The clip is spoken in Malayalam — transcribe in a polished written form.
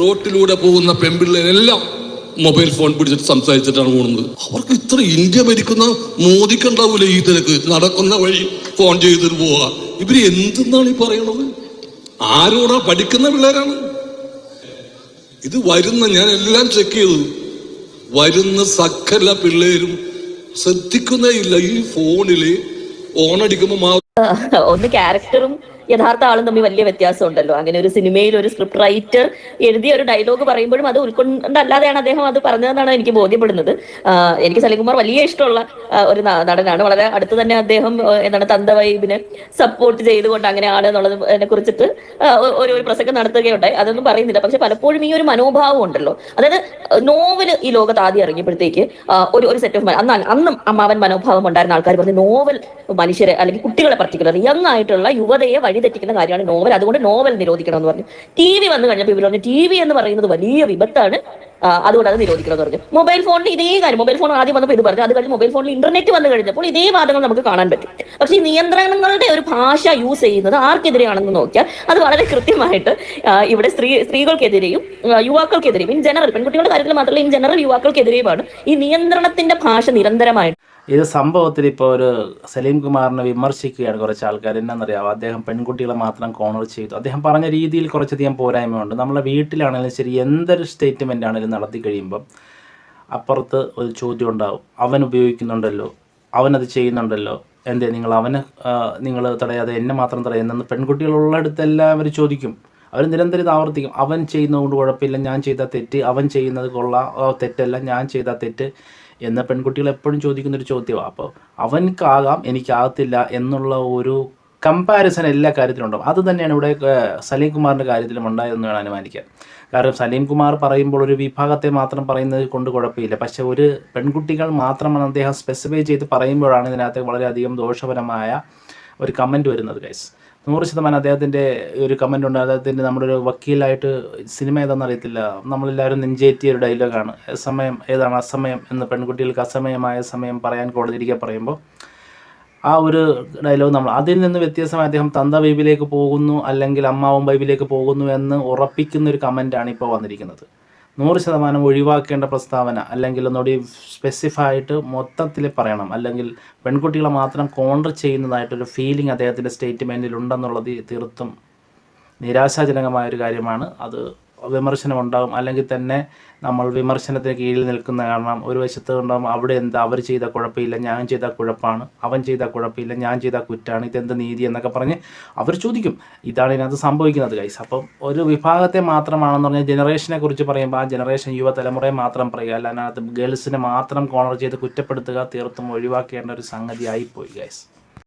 റോട്ടിലൂടെ പോകുന്ന പെൺപിള്ളേരെല്ലാം മൊബൈൽ ഫോൺ പിടിച്ചിട്ട് സംസാരിച്ചിട്ടാണ് പോകുന്നത്. അവർക്ക് ഇത്ര ഇന്ത്യ ഭരിക്കുന്ന മോദിക്കുണ്ടാവൂലേ ഈ തിരക്ക്, നടക്കുന്ന വഴി ഫോൺ ചെയ്തിട്ട് പോവുക. ഇവര് എന്തെന്നാണ് ഈ പറയണത്? ആരോടാ? പഠിക്കുന്ന പിള്ളേരാണ് ഇത്. ഞാൻ എല്ലാം ചെക്ക് ചെയ്തു, വരുന്ന സകല പിള്ളേരും ശ്രദ്ധിക്കുന്നേ ഇല്ല. ഈ ഫോണില് ഓണടിക്കുമ്പോ ഒന്ന് ക്യാരക്ടറും യഥാർത്ഥ ആളും തമ്മിൽ വലിയ വ്യത്യാസം ഉണ്ടല്ലോ. അങ്ങനെ ഒരു സിനിമയിൽ ഒരു സ്ക്രിപ്റ്റ് റൈറ്റർ എഴുതിയ ഒരു ഡയലോഗ് പറയുമ്പോഴും അത് ഉൾക്കൊണ്ടല്ലാതെയാണ് അദ്ദേഹം അത് പറഞ്ഞതെന്നാണ് എനിക്ക് ബോധ്യപ്പെടുന്നത്. എനിക്ക് സലീംകുമാർ വലിയ ഇഷ്ടമുള്ള ഒരു നടനാണ്. വളരെ അടുത്ത് തന്നെ അദ്ദേഹം തന്ത വൈബിനെ സപ്പോർട്ട് ചെയ്തുകൊണ്ട് അങ്ങനെയാണ് എന്നുള്ളതിനെ കുറിച്ചിട്ട് ഒരു പ്രസംഗം നടത്തുകയുണ്ടായി. അതൊന്നും പറയുന്നില്ല. പക്ഷെ പലപ്പോഴും ഈ ഒരു മനോഭാവം ഉണ്ടല്ലോ, അതായത് നോവൽ ഈ ലോകത്ത് ആദ്യം ഇറങ്ങിയപ്പോഴത്തേക്ക് ഒരു സെറ്റ് ഓഫ് അന്നും അമ്മാവൻ മനോഭാവം ഉണ്ടായിരുന്ന ആൾക്കാർ പറഞ്ഞു നോവൽ മനുഷ്യരെ അല്ലെങ്കിൽ കുട്ടികളെ പർട്ടിക്കുലർ യങ് ആയിട്ടുള്ള യുവതയെ വഴിതെറ്റിക്കുന്ന കാര്യമാണ് നോവൽ, അതുകൊണ്ട് നോവൽ നിരോധിക്കണം എന്ന് പറഞ്ഞു. TV വന്നു കഴിഞ്ഞപ്പോൾ ഇവർ പറഞ്ഞു TV എന്ന് പറയുന്നത് വലിയ വിപത്താണ്, അതുകൊണ്ട് അത് നിരോധിക്കണം എന്ന് പറഞ്ഞു. മൊബൈൽ ഫോണിൽ ഇതേ കാര്യം, മൊബൈൽ ഫോൺ ആദ്യം വന്നപ്പോൾ ഇത് പറഞ്ഞു, അത് കഴിഞ്ഞ് മൊബൈൽ ഫോണിൽ ഇന്റർനെറ്റ് വന്നു കഴിഞ്ഞപ്പോൾ ഇതേ വാദങ്ങൾ നമുക്ക് കാണാൻ പറ്റും. പക്ഷെ ഈ നിയന്ത്രണങ്ങളുടെ ഒരു ഭാഷ യൂസ് ചെയ്യുന്നത് ആർക്കെതിരെയാണെന്ന് നോക്കിയാൽ അത് വളരെ കൃത്യമായിട്ട് ഇവിടെ സ്ത്രീകൾക്കെതിരെയും യുവാക്കൾക്കെതിരെയും, ഇൻ ജനറൽ പെൺകുട്ടികളുടെ കാര്യത്തിൽ മാത്രമല്ല ഇൻ ജനറൽ യുവാക്കൾക്കെതിരെയുമാണ് ഈ നിയന്ത്രണത്തിന്റെ ഭാഷ നിരന്തരമായിട്ട്. ഇത് സംഭവത്തിൽ ഇപ്പോൾ ഒരു സലീം കുമാറിനെ വിമർശിക്കുകയാണ് കുറച്ച് ആൾക്കാർ. എന്നാണെന്നറിയാമോ, അദ്ദേഹം പെൺകുട്ടികളെ മാത്രം കോർണർ ചെയ്തു. അദ്ദേഹം പറഞ്ഞ രീതിയിൽ കുറച്ചധികം പോരായ്മയുണ്ട്. നമ്മളെ വീട്ടിലാണെങ്കിലും ശരി, എന്തൊരു സ്റ്റേറ്റ്മെൻ്റ് ആണെങ്കിലും നടത്തി കഴിയുമ്പം അപ്പുറത്ത് ഒരു ചോദ്യം ഉണ്ടാവും. അവൻ ഉപയോഗിക്കുന്നുണ്ടല്ലോ, അവനത് ചെയ്യുന്നുണ്ടല്ലോ, എന്തേ നിങ്ങൾ തടയാതെ എന്നെ മാത്രം തടയുന്നെന്ന് പെൺകുട്ടികളുള്ളിടത്തെല്ലാം അവർ ചോദിക്കും. അവർ നിരന്തരം ഇത് ആവർത്തിക്കും. അവൻ ചെയ്യുന്നതുകൊണ്ട് കുഴപ്പമില്ല, ഞാൻ ചെയ്ത തെറ്റ്, അവൻ ചെയ്യുന്നത് തെറ്റല്ല, ഞാൻ ചെയ്ത തെറ്റ് എന്ന പെൺകുട്ടികൾ എപ്പോഴും ചോദിക്കുന്നൊരു ചോദ്യമാണ്. അപ്പോൾ അവൻക്കാകാം എനിക്കാകത്തില്ല എന്നുള്ള ഒരു കമ്പാരിസൺ എല്ലാ കാര്യത്തിലും ഉണ്ടാവും. അത് തന്നെയാണ് ഇവിടെ സലീം കുമാറിൻ്റെ കാര്യത്തിലും ഉണ്ടായതെന്ന് വേണം അനുമാനിക്കാൻ. കാരണം സലീം കുമാർ പറയുമ്പോൾ ഒരു വിഭാഗത്തെ മാത്രം പറയുന്നത് കൊണ്ട് കുഴപ്പമില്ല. പക്ഷേ ഒരു പെൺകുട്ടികൾ മാത്രമാണ് അദ്ദേഹം സ്പെസിഫൈ ചെയ്ത് പറയുമ്പോഴാണ് ഇതിനകത്ത് വളരെയധികം ദോഷപരമായ ഒരു കമൻറ്റ് വരുന്നത്. ഗൈസ് 100% അദ്ദേഹത്തിൻ്റെ ഒരു കമൻ്റ് ഉണ്ട്. അദ്ദേഹത്തിൻ്റെ നമ്മുടെ ഒരു വക്കീലായിട്ട് സിനിമ ഏതാണെന്ന് അറിയത്തില്ല, നമ്മളെല്ലാവരും നെഞ്ചേറ്റിയ ഒരു ഡയലോഗാണ്. സമയം ഏതാണ് അസമയം എന്ന്, പെൺകുട്ടികൾക്ക് അസമയമായ സമയം പറയാൻ കോടതിയിരിക്കാൻ പറയുമ്പോൾ ആ ഒരു ഡയലോഗ് നമ്മൾ അതിൽ നിന്ന് വ്യത്യസ്തമായി അദ്ദേഹം തന്ത ബൈബിലേക്ക് പോകുന്നു അല്ലെങ്കിൽ അമ്മാവൻ ബൈബിലേക്ക് പോകുന്നു എന്ന് ഉറപ്പിക്കുന്ന ഒരു കമൻ്റാണ് ഇപ്പോൾ വന്നിരിക്കുന്നത്. 100% ഒഴിവാക്കേണ്ട പ്രസ്താവന, അല്ലെങ്കിൽ ഒന്നുകൂടി സ്പെസിഫൈ ആയിട്ട് മൊത്തത്തിൽ പറയണം, അല്ലെങ്കിൽ പെൺകുട്ടികളെ മാത്രം കോൺട്ര ചെയ്യുന്നതായിട്ടൊരു ഫീലിംഗ് അദ്ദേഹത്തിൻ്റെ സ്റ്റേറ്റ്മെൻറ്റിൽ ഉണ്ടെന്നുള്ളത് തീർത്തും നിരാശാജനകമായൊരു കാര്യമാണ്. അത് വിമർശനം ഉണ്ടാകും, അല്ലെങ്കിൽ തന്നെ നമ്മൾ വിമർശനത്തിന് കീഴിൽ നിൽക്കുന്ന കാരണം ഒരു വശത്ത് ഉണ്ടാകും അവിടെ അവർ ചെയ്ത കുഴപ്പമില്ല, ഞാൻ ചെയ്ത കുഴപ്പമാണ്, അവൻ ചെയ്ത കുഴപ്പമില്ല, ഞാൻ ചെയ്ത കുറ്റാണ്, ഇതെന്ത് നീതി എന്നൊക്കെ പറഞ്ഞ് അവർ ചോദിക്കും. ഇതാണ് ഇതിനകത്ത് സംഭവിക്കുന്നത് ഗൈസ്. അപ്പം ഒരു വിഭാഗത്തെ മാത്രമാണെന്ന് പറഞ്ഞാൽ ജനറേഷനെ കുറിച്ച് പറയുമ്പോൾ ആ ജനറേഷൻ യുവതലമുറയെ മാത്രം പറയുക, അല്ല അതിനകത്ത് ഗേൾസിനെ മാത്രം കോർണർ ചെയ്ത് കുറ്റപ്പെടുത്തുക തീർത്തും ഒഴിവാക്കേണ്ട ഒരു സംഗതി ആയിപ്പോയി ഗൈസ്.